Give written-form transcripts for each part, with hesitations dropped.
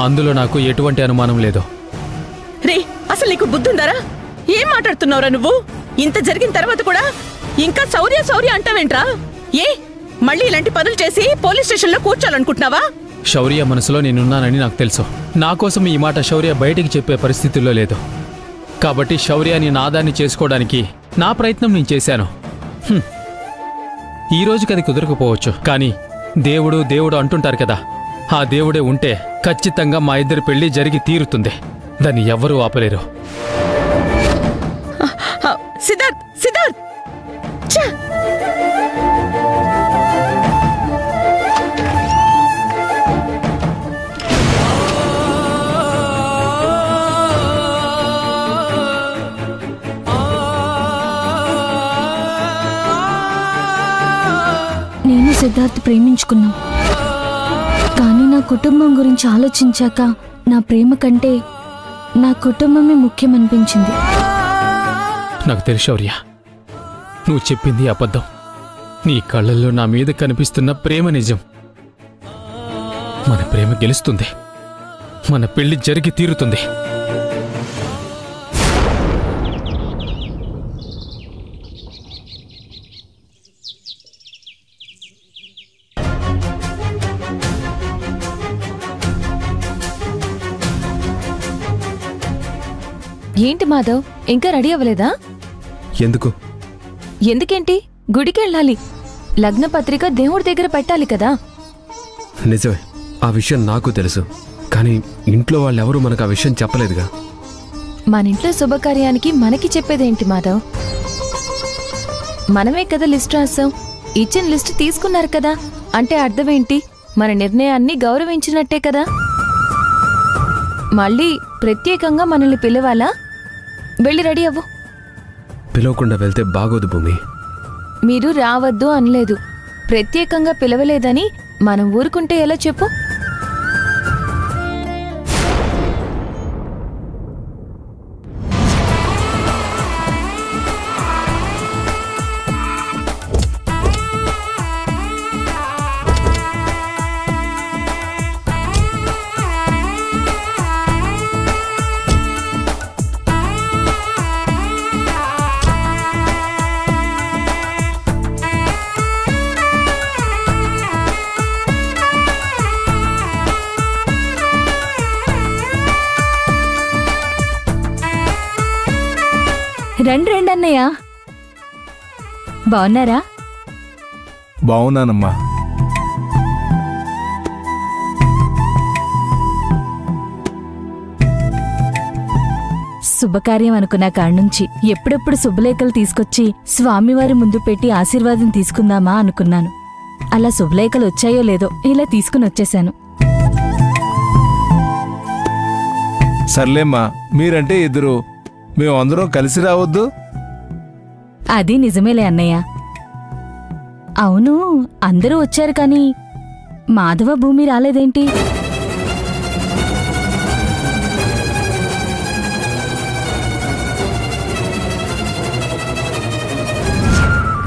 అందులో నాకు ఎటువంటి అనుమానం లేదు. రే, అసలు నీకు బుద్ధుందారా? ఏం మాట్లాడుతున్నావురా నువ్వు? ఇంత జరిగిన తర్వాత కూడా ఇంకా శౌర్య శౌర్య అంటావేంట్రా? ఏ మళ్ళీ ఇలాంటి పనులు చేసి పోలీస్ స్టేషన్లో కూర్చోాలనుకుంటున్నావా? శౌర్య మనసులో నేనున్నానని నాకు తెలుసు. నా కోసం ఈ మాట శౌర్య బయటికి చెప్పే పరిస్థితుల్లో లేదు. కాబట్టి శౌర్యాని నాదాన్ని చేసుకోవడానికి నా ప్రయత్నం నేను చేశాను. ఈ రోజుకి అది కుదరకపోవచ్చు, కానీ దేవుడు దేవుడు అంటుంటారు కదా, ఆ దేవుడే ఉంటే ఖచ్చితంగా మా ఇద్దరి పెళ్లి జరిగి తీరుతుంది. దాన్ని ఎవ్వరూ ఆపలేరు. సిద్ధార్థ్, సిద్ధార్థ్, నేను సిద్ధార్థ్ ప్రేమించుకున్నాం. కానీ నా కుటుంబం గురించి ఆలోచించాక నా ప్రేమ కంటే నా కుటుంబమే ముఖ్యమనిపించింది. నాకు తెలుసు శౌర్య, నువ్వు చెప్పింది అబద్ధం. నీ కళ్ళల్లో నా మీద కనిపిస్తున్న ప్రేమ నిజం. మన ప్రేమ గెలుస్తుంది. మన పెళ్లి జరిగి తీరుతుంది. ఏంటి మాధవ్, ఇంకా రెడీ అవ్వలేదా? ఎందుకు? ఎందుకేంటి? గుడికెళ్ళాలి. లగ్న పత్రిక దేవుడి దగ్గర పెట్టాలి కదా. నిజమే, ఆ విషయం నాకు తెలుసు. కానీ ఇంట్లో వాళ్ళెవరూ మనకు ఆ విషయం చెప్పలేదుగా. మన ఇంట్లో శుభకార్యానికి మనకి చెప్పేదేంటి మాధవ్? మనమే కదా లిస్ట్ రాసాం. ఇచ్చిన లిస్ట్ తీసుకున్నారు కదా. అంటే అర్థమేంటి? మన నిర్ణయాన్ని గౌరవించినట్టే కదా. మళ్ళీ ప్రత్యేకంగా మనల్ని పిలవాలా? వెళ్ళి రెడీ అవ్వు. పిలవకుండా వెళ్తే బాగోదు భూమి. మీరు రావద్దు అనలేదు, ప్రత్యేకంగా పిలవలేదని మనం ఊరుకుంటే ఎలా చెప్పు? రండి రండి అన్నయ్య. బాగున్నారా? బాగున్నానమ్మా. శుభకార్యం అనుకున్న కాడ్నుంచి ఎప్పుడెప్పుడు శుభలేఖలు తీసుకొచ్చి స్వామివారి ముందు పెట్టి ఆశీర్వాదం తీసుకుందామా అనుకున్నాను. అలా శుభలేఖలు వచ్చాయో లేదో ఇలా తీసుకుని వచ్చేశాను. సర్లేమ్మా, మీరంటే ఇద్దరు, మేమందరం కలిసి రావద్దు? అది నిజమేలే అన్నయ్య. అవును, అందరూ వచ్చారు కానీ మాధవ భూమి రాలేదేంటి?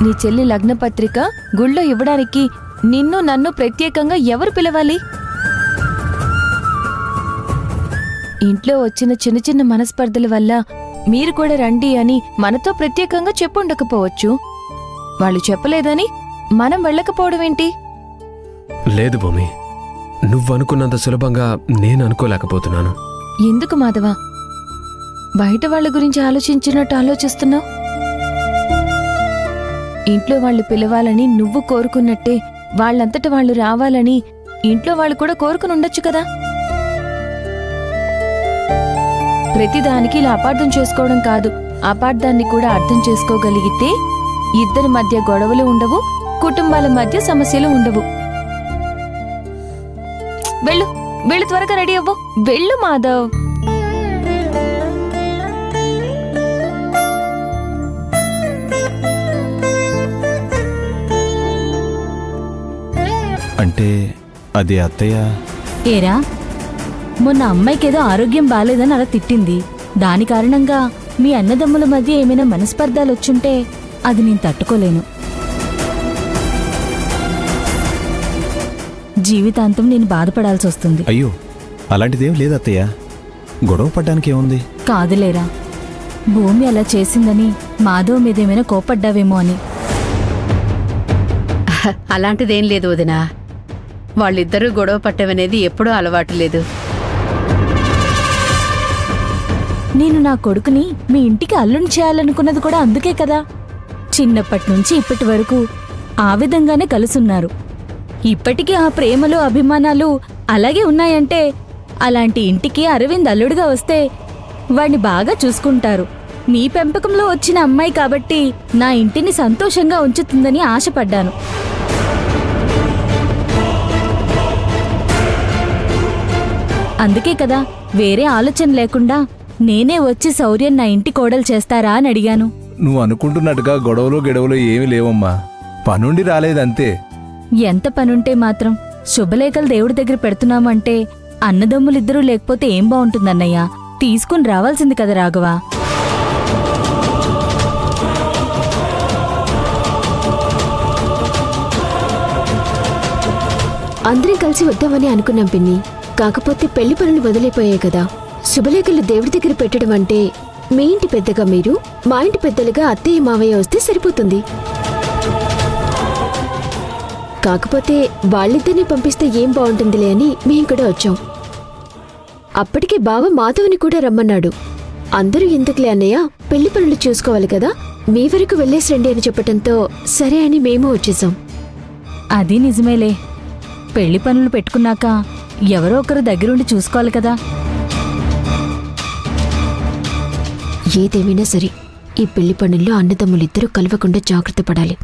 నీ చెల్లి లగ్న పత్రిక గుళ్ళో ఇవ్వడానికి నిన్ను నన్ను ప్రత్యేకంగా ఎవరు పిలవాలి? ఇంట్లో వచ్చిన చిన్న చిన్న మనస్పర్ధల వల్ల మీరు కూడా రండి అని మనతో ప్రత్యేకంగా చెప్పుండకపోవచ్చు. వాళ్ళు చెప్పలేదని మనం వెళ్ళకపోవడమేంటి? లేదు భూమి, నువ్వనుకున్నంత సులభంగా నేను అనుకోలేకపోతున్నాను. ఎందుకు మాధవ బయట వాళ్ళ గురించి ఆలోచించినట్టు ఆలోచిస్తున్నావు? ఇంట్లో వాళ్ళు పిలవాలని నువ్వు కోరుకున్నట్టే వాళ్ళంతట వాళ్ళు రావాలని ఇంట్లో వాళ్ళు కూడా కోరుకుని ఉండొచ్చు కదా. ప్రతిదానికి ఇలా అపార్థం చేసుకోవడం కాదు, అపార్థాన్ని కూడా అర్థం చేసుకోగలిగితే ఇద్దరి మధ్య గొడవలు ఉండవు, కుటుంబాల మధ్య సమస్యలు ఉండవు. వెళ్ళు వెళ్ళు, త్వరగా రెడీ అవ్వు. వెళ్ళు మాధవ్. అంటే అది అత్తయ్య. ఏరా, మొన్న అమ్మాయికేదో ఆరోగ్యం బాలేదని అలా తిట్టింది. దాని కారణంగా మీ అన్నదమ్ముల మధ్య ఏమైనా మనస్పర్ధాలొచ్చుంటే అది నేను తట్టుకోలేను. జీవితాంతం నేను బాధపడాల్సి వస్తుంది. అయ్యో, అలాంటిదేం లేదు అత్తయ్య. గొడవ పడ్డానికి ఏముంది? కాదులేరా, భూమి అలా చేసిందని మాధవ్ మీదేమైనా కోపడ్డావేమో అని. అలాంటిదేం లేదు వదినా. వాళ్ళిద్దరూ గొడవ పట్టమనేది ఎప్పుడూ అలవాటు లేదు. నేను నా కొడుకుని మీ ఇంటికి అల్లుని చేయాలనుకున్నది కూడా అందుకే కదా. చిన్నప్పటి నుంచి ఇప్పటి వరకు ఆ విధంగానే కలుసున్నారు. ఇప్పటికీ ఆ ప్రేమలు అభిమానాలు అలాగే ఉన్నాయంటే అలాంటి ఇంటికి అరవింద్ అల్లుడిగా వస్తే వాణ్ణి బాగా చూసుకుంటారు. మీ పెంపకంలో వచ్చిన అమ్మాయి కాబట్టి నా ఇంటిని సంతోషంగా ఉంచుతుందని ఆశపడ్డాను. అందుకే కదా వేరే ఆలోచన లేకుండా నేనే వచ్చి శౌర్యం నా ఇంటి కోడలు చేస్తారా అని అడిగాను. నువ్వు అనుకుంటున్నట్టుగా గొడవలు ఏమీ లేవమ్మా. పనుండి రాలేదంతే. ఎంత పనుంటే మాత్రం శుభలేఖలు దేవుడి దగ్గర పెడుతున్నామంటే అన్నదమ్ములిద్దరూ లేకపోతే ఏం బాగుంటుందన్నయ్యా. తీసుకుని రావాల్సింది కదా రాఘవ. అందరం కలిసి వద్దామని అనుకున్నాం పిన్ని. కాకపోతే పెళ్లి పనులు వదిలిపోయాయి కదా. శుభలేఖలు దేవుడి దగ్గర పెట్టడం అంటే మీ ఇంటి పెద్దగా మీరు, మా ఇంటి పెద్దలుగా అత్తయ్య మావయ్య వస్తే సరిపోతుంది. కాకపోతే వాళ్ళిద్దరిని పంపిస్తే ఏం బాగుంటుందిలే అని మేం కూడా వచ్చాం. అప్పటికే బావ మాధవ్ని కూడా రమ్మన్నాడు. అందరూ ఎందుకులే అన్నయ్య, పెళ్లి పనులు చూసుకోవాలి కదా, మీ వరకు వెళ్ళేసి రండి అని చెప్పటంతో సరే అని మేము వచ్చేసాం. అది నిజమేలే. పెళ్లి పనులు పెట్టుకున్నాక ఎవరో ఒకరు దగ్గరుండి చూసుకోవాలి కదా. ఏదేమైనా సరే ఈ పెళ్లి పనుల్లో అన్నదమ్ములిద్దరూ కలవకుండా జాగ్రత్త పడాలి.